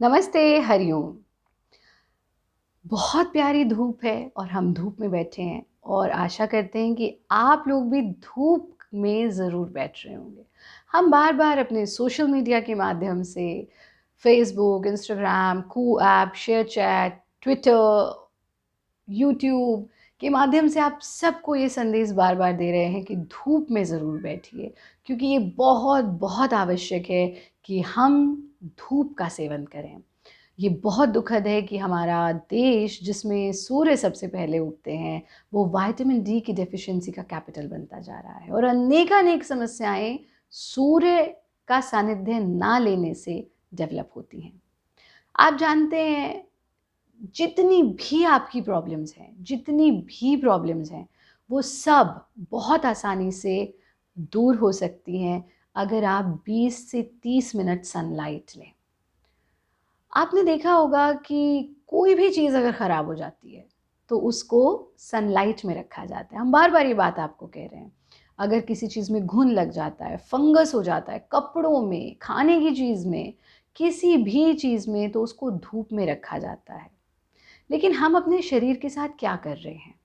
नमस्ते, हरिओम। बहुत प्यारी धूप है और हम धूप में बैठे हैं और आशा करते हैं कि आप लोग भी धूप में ज़रूर बैठ रहे होंगे। हम बार-बार अपने सोशल मीडिया के माध्यम से Facebook, Instagram, Koo app, ShareChat, Twitter, YouTube के माध्यम से आप सबको ये संदेश बार-बार दे रहे हैं कि धूप में ज़रूर बैठिए, क्योंकि ये बहुत आवश्यक है कि हम धूप का सेवन करें। ये बहुत दुखद है कि हमारा देश जिसमें सूर्य सबसे पहले उगते हैं, वो विटामिन डी की डेफ़िशिएंसी का कैपिटल बनता जा रहा है और अनेकानेक समस्याएँ सूर्य का सानिध्य ना लेने से डेवलप होती हैं। आप जानते हैं, जितनी भी प्रॉब्लम्स हैं, वो सब बहुत आसानी से दूर हो सकती हैं अगर आप 20 से 30 मिनट सनलाइट लें। आपने देखा होगा कि कोई भी चीज़ अगर ख़राब हो जाती है, तो उसको सनलाइट में रखा जाता है। हम बार-बार ये बात आपको कह रहे हैं। अगर किसी चीज़ में घुन लग जाता है, फंगस हो जाता है, कपड़ों में, खाने की चीज़ में, किसी भी चीज़ में, तो उसको धूप में रखा जाता है। लेकिन हम अपने शरीर के साथ क्या कर रहे हैं?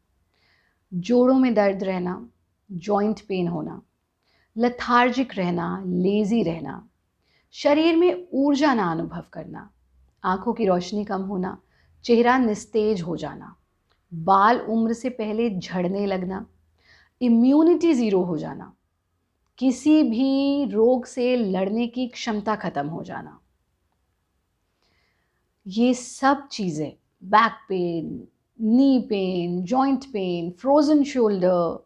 जोड़ों में दर्द रहना, जॉइंट पेन होना, लेथार्जिक रहना, लेज़ी रहना, शरीर में ऊर्जा ना अनुभव करना, आँखों की रोशनी कम होना, चेहरा निस्तेज हो जाना, बाल उम्र से पहले झड़ने लगना, इम्यूनिटी ज़ीरो हो जाना, किसी भी रोग से लड़ने की क्षमता खत्म हो जाना। ये सब चीज़ें back pain, knee pain, joint pain, frozen shoulder,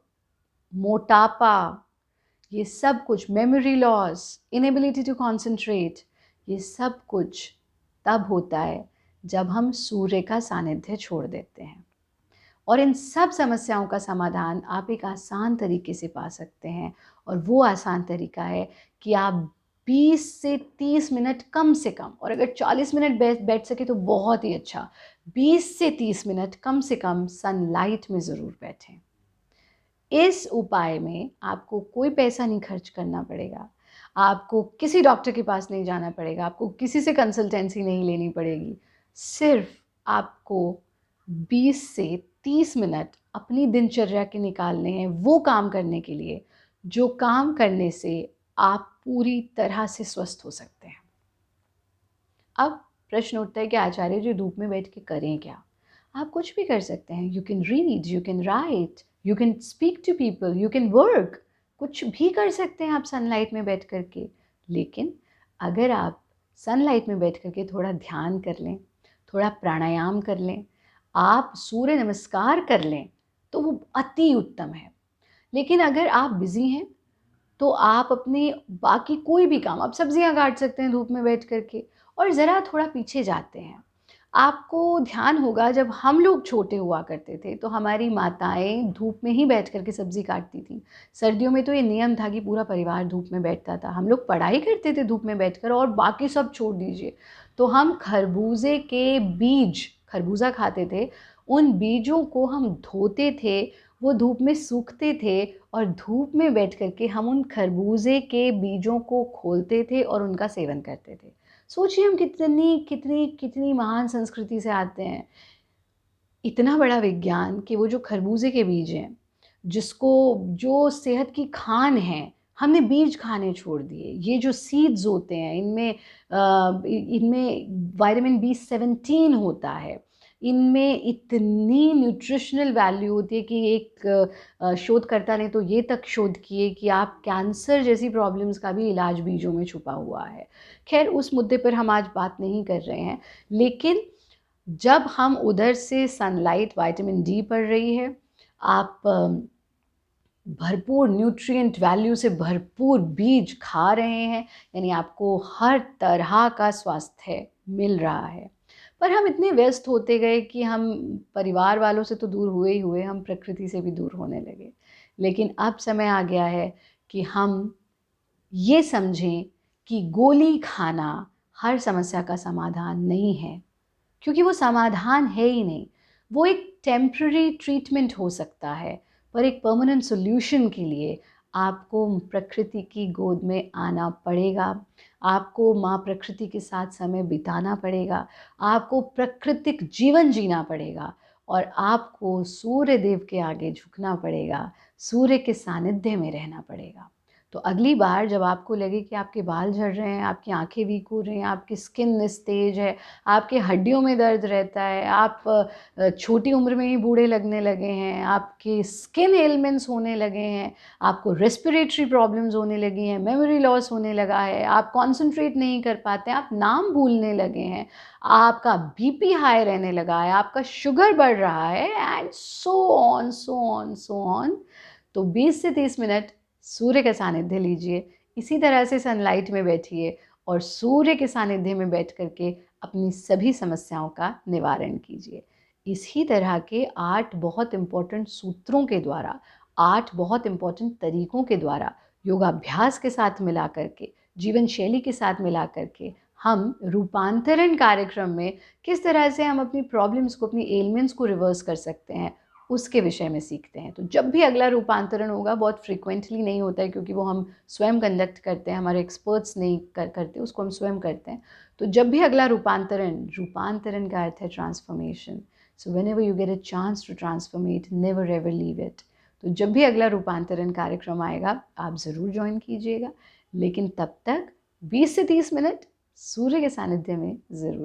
मोटापा, ये सब कुछ memory loss, inability to concentrate, ये सब कुछ तब होता है जब हम सूर्य का सानिध्य छोड़ देते हैं। और इन सब समस्याओं का समाधान आप एक आसान तरीके से पा सकते हैं और वो आसान तरीका है कि आप 20 से 30 मिनट कम से कम, और अगर 40 मिनट बैठ सके तो बहुत ही अच्छा, 20 से 30 मिनट कम से कम सनलाइट में ज़रूर बैठें। इस उपाय में आपको कोई पैसा नहीं खर्च करना पड़ेगा, आपको किसी डॉक्टर के पास नहीं जाना पड़ेगा, आपको किसी से कंसल्टेंसी नहीं लेनी पड़ेगी। सिर्फ़ आपको 20 से 30 मिनट अपनी दिनचर्या के निकालने हैं, वो काम करने के लिए, जो काम करने से आप पूरी तरह से स्वस्थ हो सकते हैं। अब प्रश्न उठता है कि आचार्य जी, धूप में बैठ के करें क्या? आप कुछ भी कर सकते हैं। You can read, you can write, you can speak to people, you can work. कुछ भी कर सकते हैं आप सनलाइट में बैठ कर के। लेकिन अगर आप सनलाइट में बैठ कर के थोड़ा ध्यान कर लें, थोड़ा प्राणायाम कर लें, आप सूर्य नमस्कार कर लें, तो वो अति उत्तम है। लेकिन अगर आप बिज़ी हैं, तो आप अपने बाकी कोई भी काम, आप सब्जियां काट सकते हैं धूप में बैठ कर के। और ज़रा थोड़ा पीछे जाते हैं, आपको ध्यान होगा जब हम लोग छोटे हुआ करते थे तो हमारी माताएं धूप में ही बैठ कर के सब्ज़ी काटती थीं। सर्दियों में तो ये नियम था कि पूरा परिवार धूप में बैठता था। हम लोग पढ़ाई करते थे धूप में बैठकर और बाकी सब छोड़ दीजिए। तो हम खरबूजे के बीज, खरबूजा खाते थे, उन बीजों को हम धोते थे, वो धूप में सूखते थे और धूप में बैठ कर के हम उन खरबूजे के बीजों को खोलते थे और उनका सेवन करते थे। सोचिए हम कितनी कितनी कितनी महान संस्कृति से आते हैं। इतना बड़ा विज्ञान कि वो जो खरबूजे के बीज हैं, जिसको, जो सेहत की खान है, हमने बीज खाने छोड़ दिए। ये जो सीड्स होते हैं, इनमें विटामिन बी 17 होता है। इनमें इतनी न्यूट्रिशनल वैल्यू होती है कि एक शोधकर्ता ने तो ये तक शोध किए कि आप कैंसर जैसी प्रॉब्लम्स का भी इलाज बीजों में छुपा हुआ है। खैर, उस मुद्दे पर हम आज बात नहीं कर रहे हैं। लेकिन जब हम उधर से सनलाइट, विटामिन डी पड़ रही है, आप भरपूर न्यूट्रिएंट वैल्यू से भरपूर बीज खा रहे हैं, यानी आपको हर तरह का स्वास्थ्य मिल रहा है। पर हम इतने व्यस्त होते गए कि हम परिवार वालों से तो दूर हुए ही हुए, हम प्रकृति से भी दूर होने लगे। लेकिन अब समय आ गया है कि हम ये समझें कि गोली खाना हर समस्या का समाधान नहीं है। क्योंकि वो समाधान है ही नहीं। वो एक टेम्पररी ट्रीटमेंट हो सकता है, पर एक परमानेंट सॉल्यूशन के लिए आपको प्रकृति की गोद में आना पड़ेगा। आपको माँ प्रकृति के साथ समय बिताना पड़ेगा, आपको प्राकृतिक जीवन जीना पड़ेगा और आपको सूर्य देव के आगे झुकना पड़ेगा, सूर्य के सानिध्य में रहना पड़ेगा। तो अगली बार जब आपको लगे कि आपके बाल झड़ रहे हैं, आपकी आँखें वीक हो रही हैं, आपकी स्किन निस्तेज है, आपके हड्डियों में दर्द रहता है, आप छोटी उम्र में ही बूढ़े लगने लगे हैं, आपके स्किन एलिमेंट्स होने लगे हैं, आपको रेस्पिरेटरी प्रॉब्लम्स होने लगी हैं, मेमोरी लॉस होने लगा है, आप कॉन्सेंट्रेट नहीं कर पाते हैं, आप नाम भूलने लगे हैं, आपका बीपी हाई रहने लगा है, आपका शुगर बढ़ रहा है and so on so on so on. तो 20 से 30 मिनट सूर्य का सानिध्य लीजिए, इसी तरह से सनलाइट में बैठिए और सूर्य के सानिध्य में बैठ करके अपनी सभी समस्याओं का निवारण कीजिए। इसी तरह के 8 बहुत इम्पोर्टेंट सूत्रों के द्वारा, 8 बहुत इम्पोर्टेंट तरीकों के द्वारा, योगाभ्यास के साथ मिला करके, जीवन शैली के साथ मिला करके हम रूपांतरण कार्यक्रम में किस तरह से हम अपनी प्रॉब्लम्स को, अपनी एलिमेंट्स को रिवर्स कर सकते हैं, उसके विषय में सीखते हैं। तो जब भी अगला रूपांतरण होगा, बहुत फ्रीक्वेंटली नहीं होता है क्योंकि वो हम स्वयं कंडक्ट करते हैं, हमारे एक्सपर्ट्स नहीं करते, उसको हम स्वयं करते हैं। तो जब भी अगला रूपांतरण का अर्थ है transformation. So whenever you get a chance to transformate, never ever leave it. तो जब भी अगला रूपांतरण कार्यक्रम आएगा, आप ज़रूर ज्वाइन कीजिएगा, लेकिन तब तक 20 से 30 मिनट सूर्य के सानिध्य में ज़रूर